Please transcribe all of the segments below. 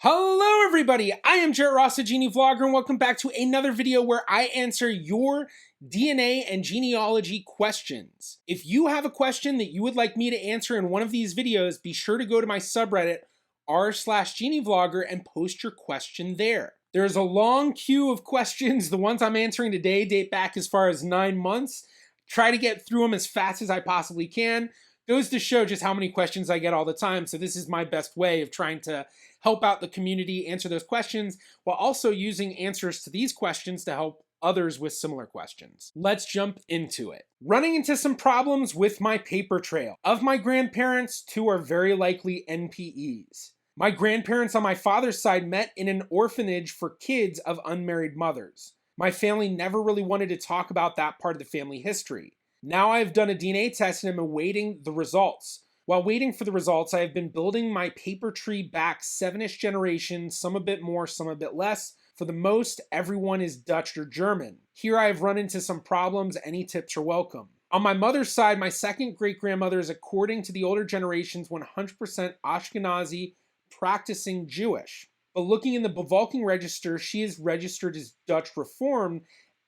Hello everybody, I am Jarrett Ross, a Genie Vlogger, and welcome back to another video where I answer your DNA and genealogy questions. If you have a question that you would like me to answer in one of these videos, be sure to go to my subreddit r/GenieVlogger and post your question there. There's a long queue of questions. The ones I'm answering today date back as far as 9 months. Try to get through them as fast as I possibly can. Goes to show just how many questions I get all the time, so this is my best way of trying to help out the community, answer those questions, while also using answers to these questions to help others with similar questions. Let's jump into it. Running into some problems with my paper trail. Of my grandparents, 2 are very likely NPEs. My grandparents on my father's side met in an orphanage for kids of unmarried mothers. My family never really wanted to talk about that part of the family history. Now I've done a DNA test and I'm awaiting the results. While waiting for the results, I have been building my paper tree back 7-ish generations, some a bit more, some a bit less. For the most, everyone is Dutch or German. Here I have run into some problems. Any tips are welcome. On my mother's side, my second great-grandmother is, according to the older generations, 100% Ashkenazi, practicing Jewish. But looking in the Bevolking Register, she is registered as Dutch Reformed,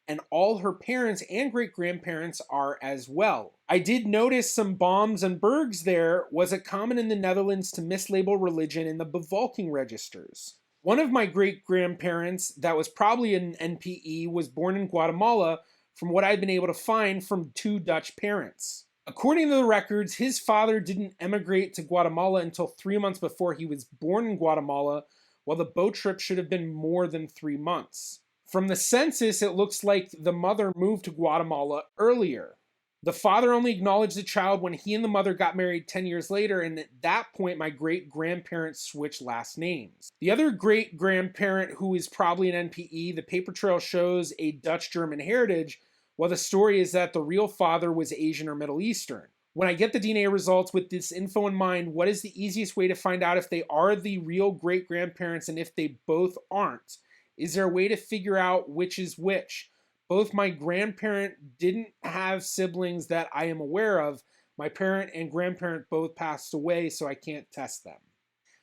and all her parents and great-grandparents are as well. I did notice some Boms and Bergs there. Was it common in the Netherlands to mislabel religion in the Bevolking registers? One of my great-grandparents, that was probably an NPE, was born in Guatemala, from what I've been able to find from 2 Dutch parents. According to the records, his father didn't emigrate to Guatemala until 3 months before he was born in Guatemala, while the boat trip should have been more than 3 months. From the census, it looks like the mother moved to Guatemala earlier. The father only acknowledged the child when he and the mother got married 10 years later, and at that point, my great-grandparents switched last names. The other great-grandparent, who is probably an NPE, the paper trail shows a Dutch-German heritage, while the story is that the real father was Asian or Middle Eastern. When I get the DNA results with this info in mind, what is the easiest way to find out if they are the real great-grandparents and if they both aren't? Is there a way to figure out which is which? Both my grandparent didn't have siblings that I am aware of. My parent and grandparent both passed away, so I can't test them.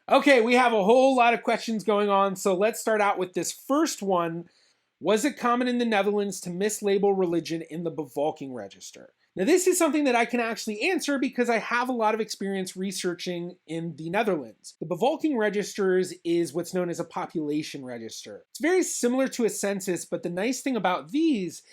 Okay, we have a whole lot of questions going on, so let's start out with this first one. Was it common in the Netherlands to mislabel religion in the Bevolking Register? Now, this is something that I can actually answer because I have a lot of experience researching in the Netherlands. The Bevolking Registers is what's known as a population register. It's very similar to a census, but the nice thing about these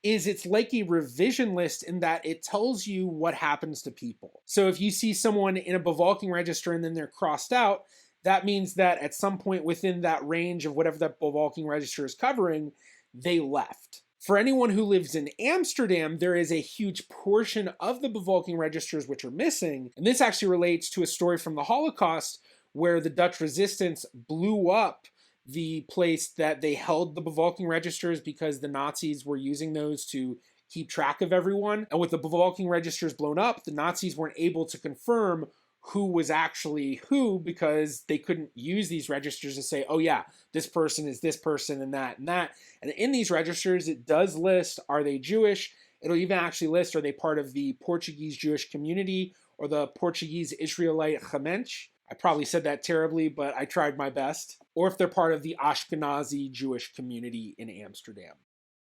is it's like a revision list in that it tells you what happens to people. So if you see someone in a Bevolking Register and then they're crossed out, that means that at some point within that range of whatever that Bevolking Register is covering, they left. For anyone who lives in Amsterdam, there is a huge portion of the Bevolking Registers which are missing, and this actually relates to a story from the Holocaust where the Dutch resistance blew up the place that they held the Bevolking Registers because the Nazis were using those to keep track of everyone. And with the Bevolking Registers blown up, the Nazis weren't able to confirm who was actually who because they couldn't use these registers to say, oh yeah, this person is this person and that and that. And in these registers, it does list, are they Jewish? It'll even actually list, are they part of the Portuguese Jewish community or the Portuguese Israelite Gemeente? I probably said that terribly, but I tried my best. Or if they're part of the Ashkenazi Jewish community in Amsterdam.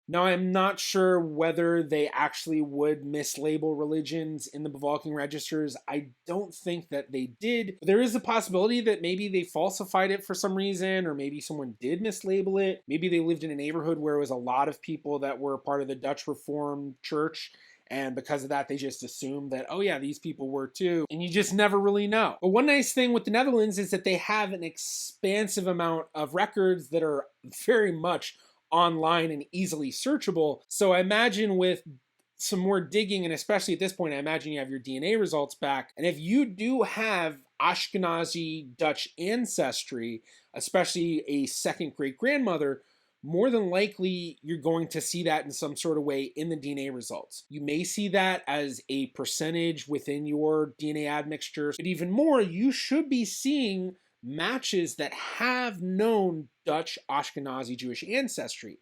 Now, I'm not sure whether they actually would mislabel religions in the Bevolking Registers. I don't think that they did. There is a possibility that maybe they falsified it for some reason, or maybe someone did mislabel it. Maybe they lived in a neighborhood where it was a lot of people that were part of the Dutch Reformed Church, and because of that, they just assumed that, oh yeah, these people were too. And you just never really know. But one nice thing with the Netherlands is that they have an expansive amount of records that are very much online and easily searchable. So I imagine with some more digging, and especially at this point, I imagine you have your DNA results back. And if you do have Ashkenazi Dutch ancestry, especially a second great-grandmother, more than likely you're going to see that in some sort of way in the DNA results. You may see that as a percentage within your DNA admixture, but even more, you should be seeing matches that have known Dutch Ashkenazi Jewish ancestry.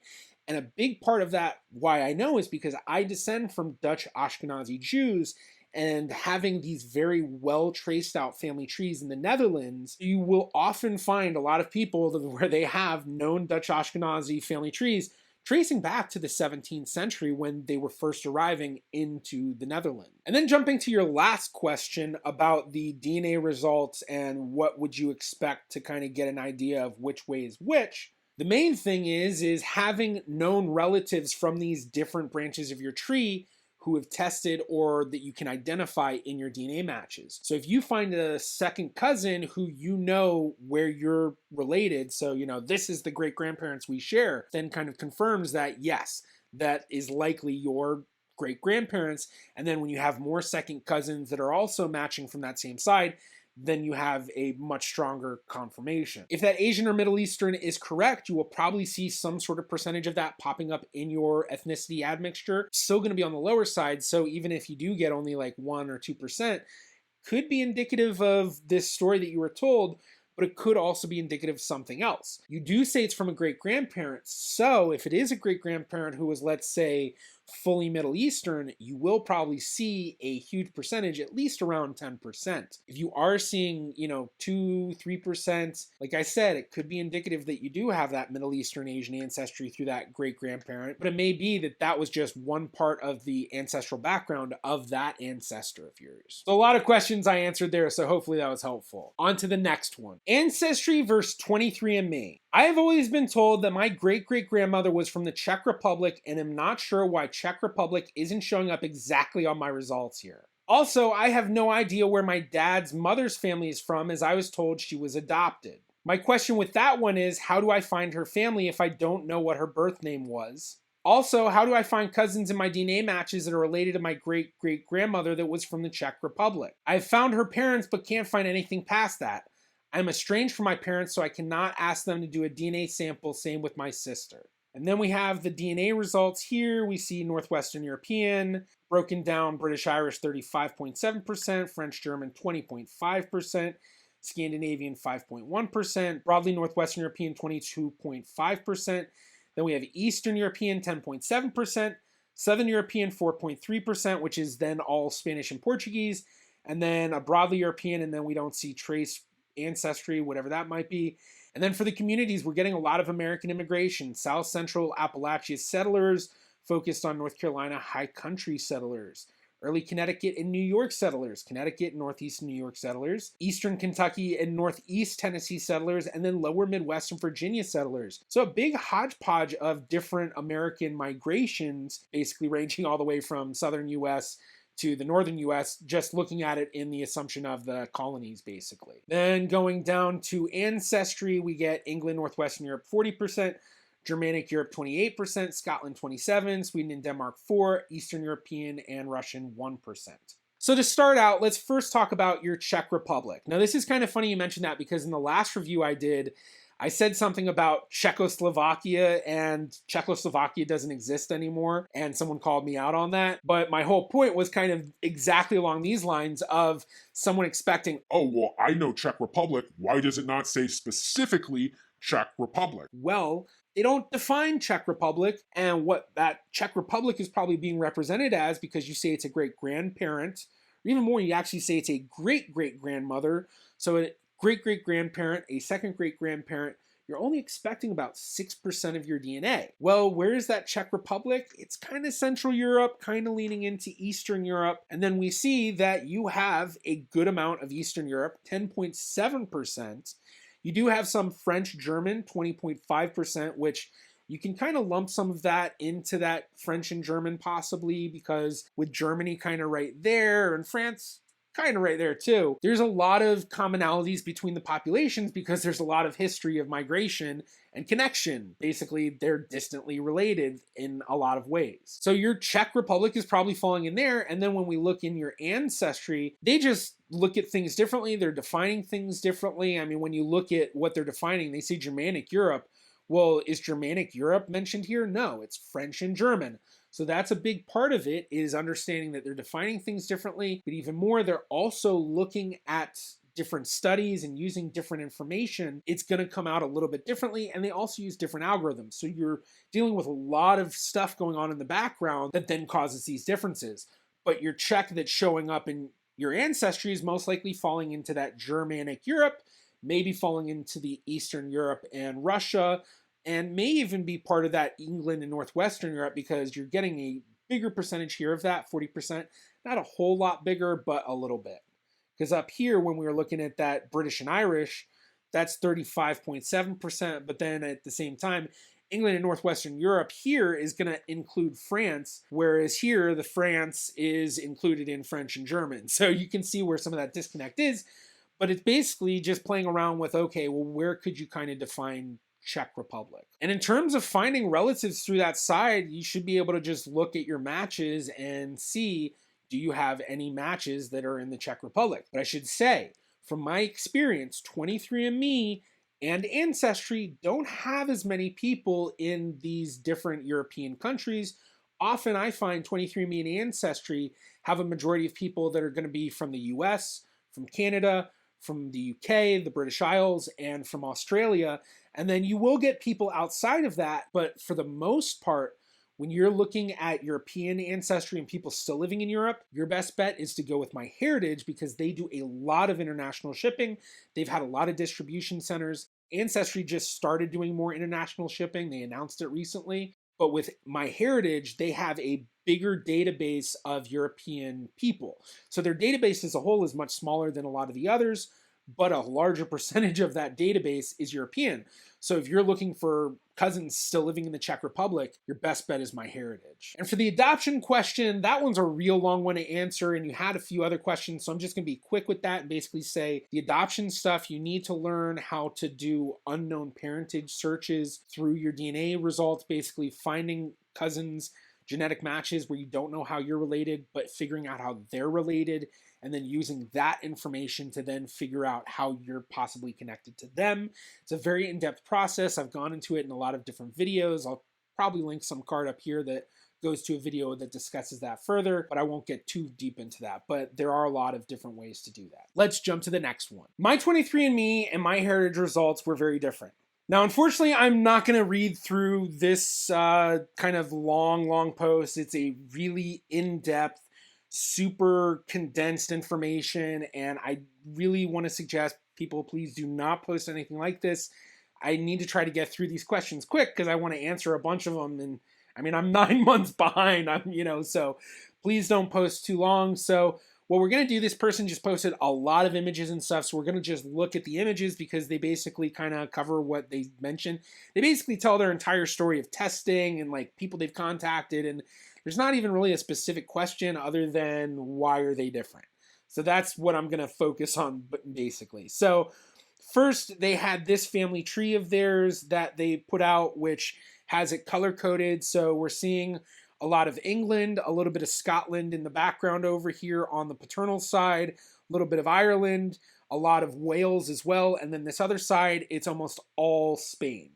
And a big part of that, why I know, is because I descend from Dutch Ashkenazi Jews, and having these very well traced out family trees in the Netherlands, you will often find a lot of people where they have known Dutch Ashkenazi family trees tracing back to the 17th century when they were first arriving into the Netherlands. And then jumping to your last question about the DNA results and what would you expect to kind of get an idea of which way is which, the main thing is having known relatives from these different branches of your tree who have tested or that you can identify in your DNA matches. So if you find a second cousin who you know where you're related, so you know this is the great grandparents we share, then kind of confirms that yes, that is likely your great grandparents. And then when you have more second cousins that are also matching from that same side, then you have a much stronger confirmation. If that Asian or Middle Eastern is correct, you will probably see some sort of percentage of that popping up in your ethnicity admixture. Still going to be on the lower side, so even if you do get only like 1 or 2%, could be indicative of this story that you were told, but it could also be indicative of something else. You do say it's from a great-grandparent, so if it is a great-grandparent who was, let's say, fully Middle Eastern, you will probably see a huge percentage, at least around 10%. If you are seeing, 2, 3%, like I said, it could be indicative that you do have that Middle Eastern Asian ancestry through that great-grandparent, but it may be that that was just one part of the ancestral background of that ancestor of yours. So a lot of questions I answered there, so hopefully that was helpful. On to the next one. Ancestry versus 23andMe. I have always been told that my great-great-grandmother was from the Czech Republic and am not sure why Czech Republic isn't showing up exactly on my results here. Also, I have no idea where my dad's mother's family is from, as I was told she was adopted. My question with that one is, how do I find her family if I don't know what her birth name was? Also, how do I find cousins in my DNA matches that are related to my great-great-grandmother that was from the Czech Republic? I've found her parents but can't find anything past that. I'm estranged from my parents, so I cannot ask them to do a DNA sample, same with my sister. And then we have the DNA results here. We see Northwestern European, broken down British Irish 35.7%, French German 20.5%, Scandinavian 5.1%, broadly Northwestern European 22.5%. Then we have Eastern European 10.7%, Southern European 4.3%, which is then all Spanish and Portuguese, and then a broadly European, and then we don't see trace ancestry, whatever that might be. And then for the communities, we're getting a lot of American immigration, South Central Appalachia settlers, focused on North Carolina high country settlers, early Connecticut and New York settlers, Connecticut and Northeast New York settlers, Eastern Kentucky and Northeast Tennessee settlers, and then lower Midwest and Virginia settlers. So a big hodgepodge of different American migrations, basically ranging all the way from Southern US to the northern US, just looking at it in the assumption of the colonies, basically. Then going down to ancestry, we get England, Northwestern Europe, 40%, Germanic Europe, 28%, Scotland, 27%, Sweden and Denmark, 4%, Eastern European and Russian, 1%. So to start out, let's first talk about your Czech Republic. Now, this is kind of funny you mentioned that because in the last review I did, I said something about Czechoslovakia, and Czechoslovakia doesn't exist anymore, and someone called me out on that. But my whole point was kind of exactly along these lines of someone expecting, oh, well, I know Czech Republic. Why does it not say specifically Czech Republic? Well, they don't define Czech Republic and what that Czech Republic is probably being represented as, because you say it's a great-grandparent, or even more, you actually say it's a great-great-grandmother. So a great-great-grandparent, a second great-grandparent, you're only expecting about 6% of your DNA. Well, where is that Czech Republic? It's kind of Central Europe, kind of leaning into Eastern Europe. And then we see that you have a good amount of Eastern Europe, 10.7%. You do have some French German, 20.5%, which you can kind of lump some of that into that French and German possibly, because with Germany kind of right there and France kind of right there too, there's a lot of commonalities between the populations because there's a lot of history of migration and connection. Basically, they're distantly related in a lot of ways. So your Czech Republic is probably falling in there. And then when we look in your ancestry, they just look at things differently. They're defining things differently. I mean, when you look at what they're defining, they say Germanic Europe. Well, is Germanic Europe mentioned here? No, it's French and German. So that's a big part of it, is understanding that they're defining things differently, but even more, they're also looking at different studies and using different information. It's going to come out a little bit differently, and they also use different algorithms. So you're dealing with a lot of stuff going on in the background that then causes these differences. but your Czech that's showing up in your ancestry is most likely falling into that Germanic Europe, maybe falling into the Eastern Europe and Russia, and may even be part of that England and Northwestern Europe, because you're getting a bigger percentage here of that, 40%. Not a whole lot bigger, but a little bit. Because up here, when we were looking at that British and Irish, that's 35.7%. But then at the same time, England and Northwestern Europe here is going to include France, whereas here the France is included in French and German. So you can see where some of that disconnect is. But it's basically just playing around with, okay, well, where could you kind of define Czech Republic? And in terms of finding relatives through that side, you should be able to just look at your matches and see, do you have any matches that are in the Czech Republic? But I should say, from my experience, 23andMe and Ancestry don't have as many people in these different European countries. Often I find 23andMe and Ancestry have a majority of people that are going to be from the US, from Canada, from the UK, the British Isles, and from Australia. And then you will get people outside of that, but for the most part, when you're looking at European ancestry and people still living in Europe, your best bet is to go with MyHeritage, because they do a lot of international shipping. They've had a lot of distribution centers. Ancestry just started doing more international shipping. They announced it recently. But with MyHeritage, they have a bigger database of European people. So their database as a whole is much smaller than a lot of the others, but a larger percentage of that database is European. So if you're looking for cousins still living in the Czech Republic, your best bet is MyHeritage. And for the adoption question, that one's a real long one to answer, and you had a few other questions, so I'm just gonna be quick with that and basically say the adoption stuff, you need to learn how to do unknown parentage searches through your DNA results, basically finding cousins, genetic matches where you don't know how you're related, but figuring out how they're related, and then using that information to then figure out how you're possibly connected to them. It's a very in-depth process. I've gone into it in a lot of different videos. I'll probably link some card up here that goes to a video that discusses that further, but I won't get too deep into that. But there are a lot of different ways to do that. Let's jump to the next one. My 23andMe and MyHeritage results were very different. Now, unfortunately, I'm not going to read through this kind of long post. It's a really in-depth, super condensed information, and I really want to suggest people, please do not post anything like this. I need to try to get through these questions quick because I want to answer a bunch of them, and I mean, I'm 9 months behind, so please don't post too long. So what we're going to do, this person just posted a lot of images and stuff, so we're going to just look at the images because they basically kind of cover what they mentioned. They basically tell their entire story of testing and like people they've contacted, and there's not even really a specific question other than why are they different. So that's what I'm going to focus on basically. So first, they had this family tree of theirs that they put out, which has it color-coded. So we're seeing a lot of England, a little bit of Scotland in the background over here on the paternal side, a little bit of Ireland, a lot of Wales as well. And then this other side, it's almost all Spain.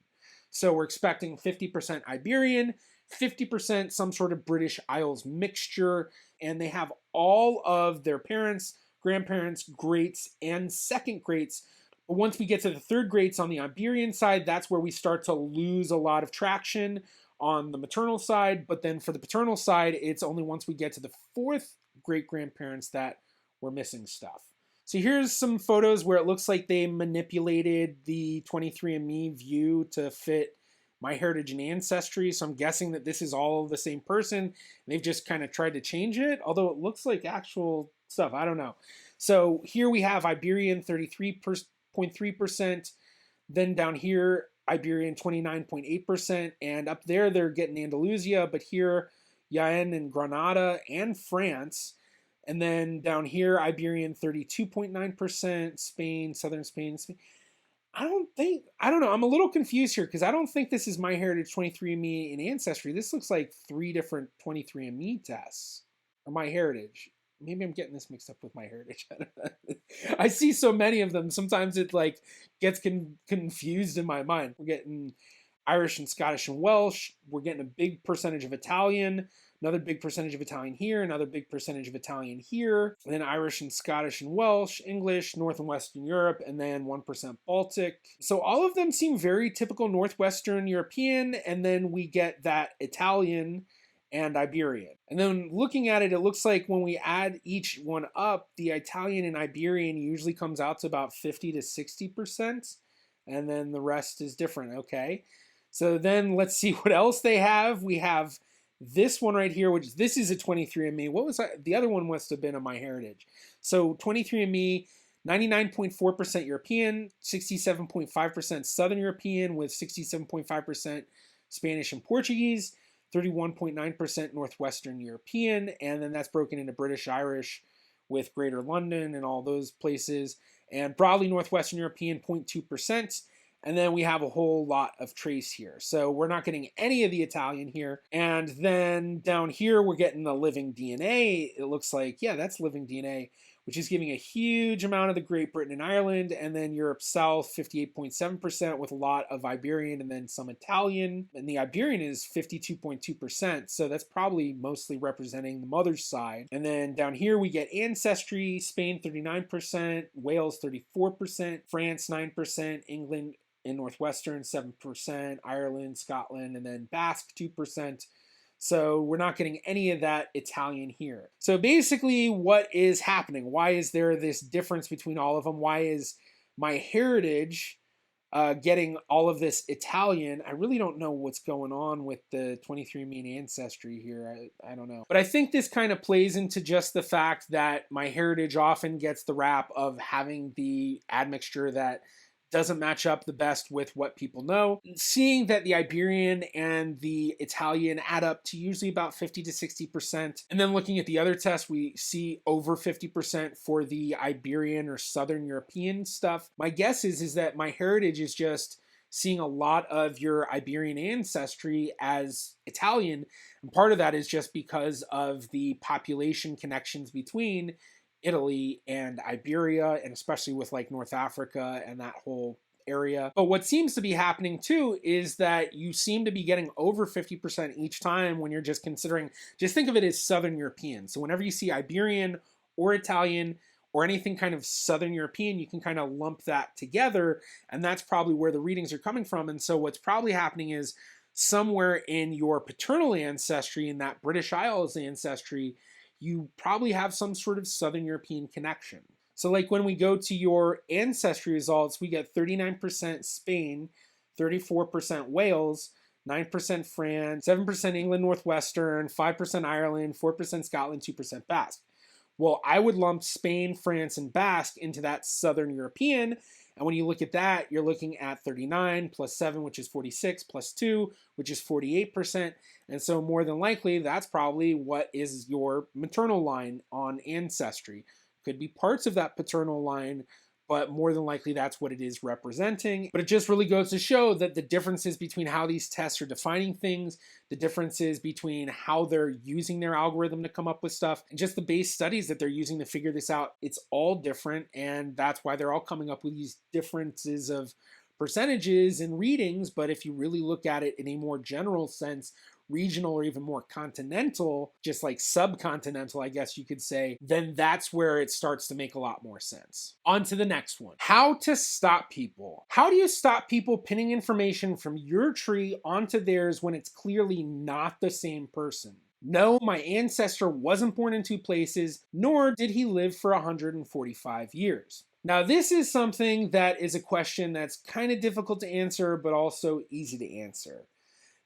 So we're expecting 50% Iberian, 50% some sort of British Isles mixture, and they have all of their parents, grandparents, greats, and second greats. But once we get to the third greats on the Iberian side, that's where we start to lose a lot of traction on the maternal side. But then for the paternal side, it's only once we get to the fourth great-grandparents that we're missing stuff. So here's some photos where it looks like they manipulated the 23andMe view to fit MyHeritage and Ancestry, so I'm guessing that this is all the same person. They've just kind of tried to change it, although it looks like actual stuff. I don't know. So here we have Iberian 33.3%. Then down here, Iberian 29.8%. And up there, they're getting Andalusia, but here, Jaén and Granada and France. And then down here, Iberian 32.9%, Spain, southern Spain. I don't know. I'm a little confused here because I don't think this is MyHeritage, 23andMe, and Ancestry. This looks like 3 different 23andMe tests. Or MyHeritage. Maybe I'm getting this mixed up with MyHeritage. I see so many of them. Sometimes it like gets confused in my mind. We're getting Irish and Scottish and Welsh. We're getting a big percentage of Italian. Another big percentage of Italian here, another big percentage of Italian here, and then Irish and Scottish and Welsh, English, North and Western Europe, and then 1% Baltic. So all of them seem very typical Northwestern European, and then we get that Italian, and Iberian. And then looking at it, it looks like when we add each one up, the Italian and Iberian usually comes out to about 50 to 60%, and then the rest is different. Okay, so then let's see what else they have. We have this one right here, which this is a 23andMe. What was the other one? Must have been a MyHeritage. So 23andMe, 99.4% European, 67.5% Southern European, with 67.5% Spanish and Portuguese, 31.9% Northwestern European, and then that's broken into British, Irish, with Greater London and all those places, and broadly Northwestern European, 0.2%. And then we have a whole lot of trace here. So we're not getting any of the Italian here. And then down here, we're getting the living DNA. It looks like, yeah, that's living DNA, which is giving a huge amount of the Great Britain and Ireland. And then Europe South, 58.7%, with a lot of Iberian and then some Italian. And the Iberian is 52.2%. So that's probably mostly representing the mother's side. And then down here, we get Ancestry, Spain, 39%, Wales, 34%, France, 9%, England, in Northwestern, 7%, Ireland, Scotland, and then Basque, 2%. So we're not getting any of that Italian here. So basically, what is happening? Why is there this difference between all of them? Why is MyHeritage getting all of this Italian? I really don't know what's going on with the 23andMe and Ancestry here. I don't know. But I think this kind of plays into just the fact that MyHeritage often gets the rap of having the admixture that doesn't match up the best with what people know. Seeing that the Iberian and the Italian add up to usually about 50 to 60%. And then looking at the other tests, we see over 50% for the Iberian or Southern European stuff. My guess is that MyHeritage is just seeing a lot of your Iberian ancestry as Italian. And part of that is just because of the population connections between Italy and Iberia, and especially with like North Africa and that whole area. But what seems to be happening too is that you seem to be getting over 50% each time when you're just considering, just think of it as Southern European. So whenever you see Iberian or Italian or anything kind of Southern European, you can kind of lump that together, and that's probably where the readings are coming from. And so what's probably happening is somewhere in your paternal ancestry, in that British Isles ancestry, you probably have some sort of Southern European connection. So like when we go to your ancestry results, we get 39% Spain, 34% Wales, 9% France, 7% England Northwestern, 5% Ireland, 4% Scotland, 2% Basque. Well, I would lump Spain, France, and Basque into that Southern European. And when you look at that, you're looking at 39 plus 7, which is 46, plus 2, which is 48%. And so more than likely, that's probably what is your maternal line on Ancestry. Could be parts of that paternal line, but more than likely that's what it is representing. But it just really goes to show that the differences between how these tests are defining things, the differences between how they're using their algorithm to come up with stuff, and just the base studies that they're using to figure this out, it's all different. And that's why they're all coming up with these differences of percentages and readings. But if you really look at it in a more general sense, regional or even more continental, just like subcontinental, I guess you could say, then that's where it starts to make a lot more sense. On to the next one. How to stop people. How do you stop people pinning information from your tree onto theirs when it's clearly not the same person? No, my ancestor wasn't born in two places, nor did he live for 145 years. Now, this is something that is a question that's kind of difficult to answer, but also easy to answer.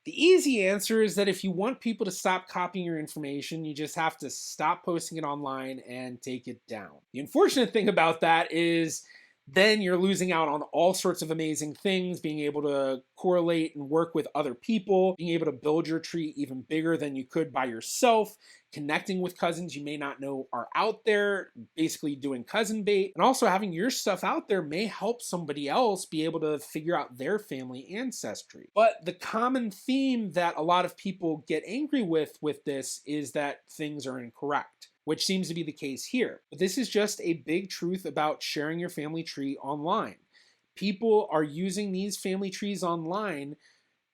The easy answer is that if you want people to stop copying your information, you just have to stop posting it online and take it down. The unfortunate thing about that is then you're losing out on all sorts of amazing things, being able to correlate and work with other people, being able to build your tree even bigger than you could by yourself, connecting with cousins you may not know are out there, basically doing cousin bait, and also having your stuff out there may help somebody else be able to figure out their family ancestry. But the common theme that a lot of people get angry with this is that things are incorrect, which seems to be the case here. But this is just a big truth about sharing your family tree online. People are using these family trees online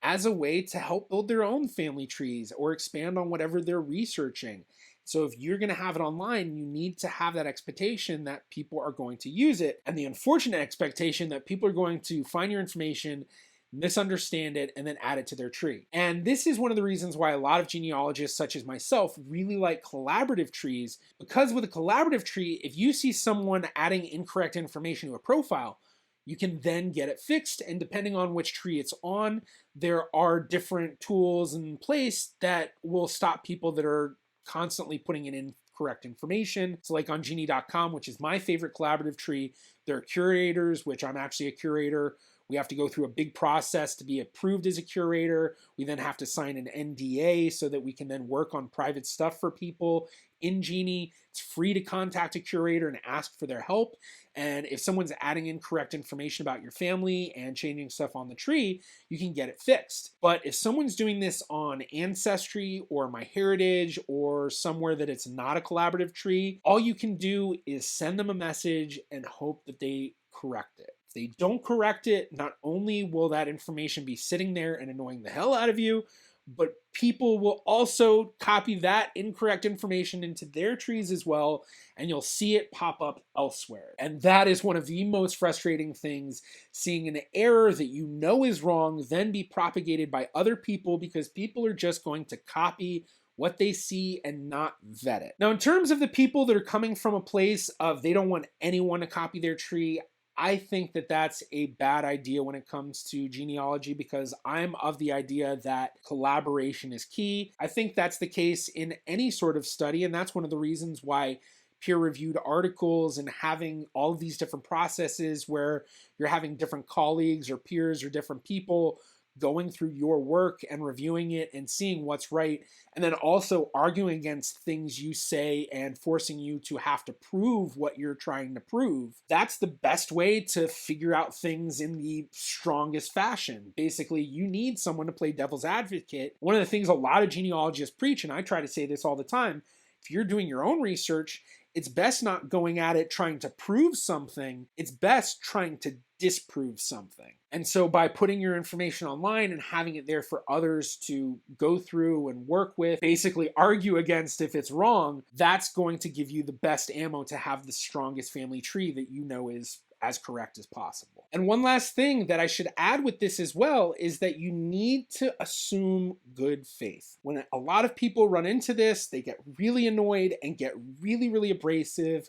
as a way to help build their own family trees or expand on whatever they're researching. So if you're going to have it online, you need to have that expectation that people are going to use it, and the unfortunate expectation that people are going to find your information misunderstand it, and then add it to their tree. And this is one of the reasons why a lot of genealogists, such as myself, really like collaborative trees, because with a collaborative tree, if you see someone adding incorrect information to a profile, you can then get it fixed. And depending on which tree it's on, there are different tools in place that will stop people that are constantly putting in incorrect information. So like on Genie.com, which is my favorite collaborative tree, there are curators, which I'm actually a curator. We have to go through a big process to be approved as a curator. We then have to sign an NDA so that we can then work on private stuff for people in Genie. It's free to contact a curator and ask for their help. And if someone's adding incorrect information about your family and changing stuff on the tree, you can get it fixed. But if someone's doing this on Ancestry or MyHeritage or somewhere that it's not a collaborative tree, all you can do is send them a message and hope that they correct it. If they don't correct it, not only will that information be sitting there and annoying the hell out of you, but people will also copy that incorrect information into their trees as well, and you'll see it pop up elsewhere. And that is one of the most frustrating things, seeing an error that you know is wrong then be propagated by other people, because people are just going to copy what they see and not vet it. Now, in terms of the people that are coming from a place of they don't want anyone to copy their tree, I think that that's a bad idea when it comes to genealogy, because I'm of the idea that collaboration is key. I think that's the case in any sort of study, and that's one of the reasons why peer-reviewed articles and having all of these different processes where you're having different colleagues or peers or different people going through your work and reviewing it and seeing what's right, and then also arguing against things you say and forcing you to have to prove what you're trying to prove. That's the best way to figure out things in the strongest fashion. Basically, you need someone to play devil's advocate. One of the things a lot of genealogists preach, and I try to say this all the time, if you're doing your own research, it's best not going at it trying to prove something. It's best trying to disprove something. And so by putting your information online and having it there for others to go through and work with, basically argue against if it's wrong, that's going to give you the best ammo to have the strongest family tree that you know is as correct as possible. And one last thing that I should add with this as well is that you need to assume good faith. When a lot of people run into this, they get really annoyed and get really, really abrasive,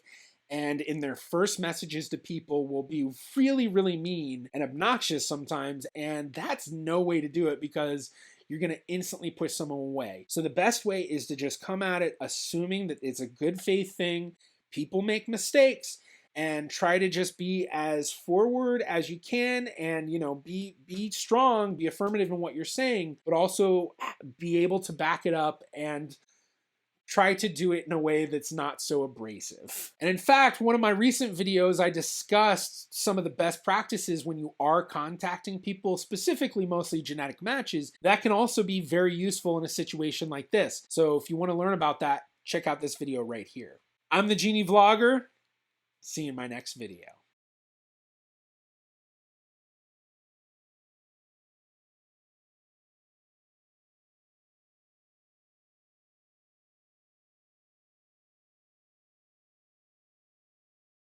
and in their first messages to people will be really, really mean and obnoxious sometimes, and that's no way to do it, because you're going to instantly push someone away. So the best way is to just come at it assuming that it's a good faith thing. People make mistakes, and try to just be as forward as you can, and be strong, be affirmative in what you're saying, but also be able to back it up and try to do it in a way that's not so abrasive. And in fact, one of my recent videos, I discussed some of the best practices when you are contacting people, specifically mostly genetic matches, that can also be very useful in a situation like this. So if you want to learn about that, check out this video right here. I'm the Genie Vlogger. See you in my next video.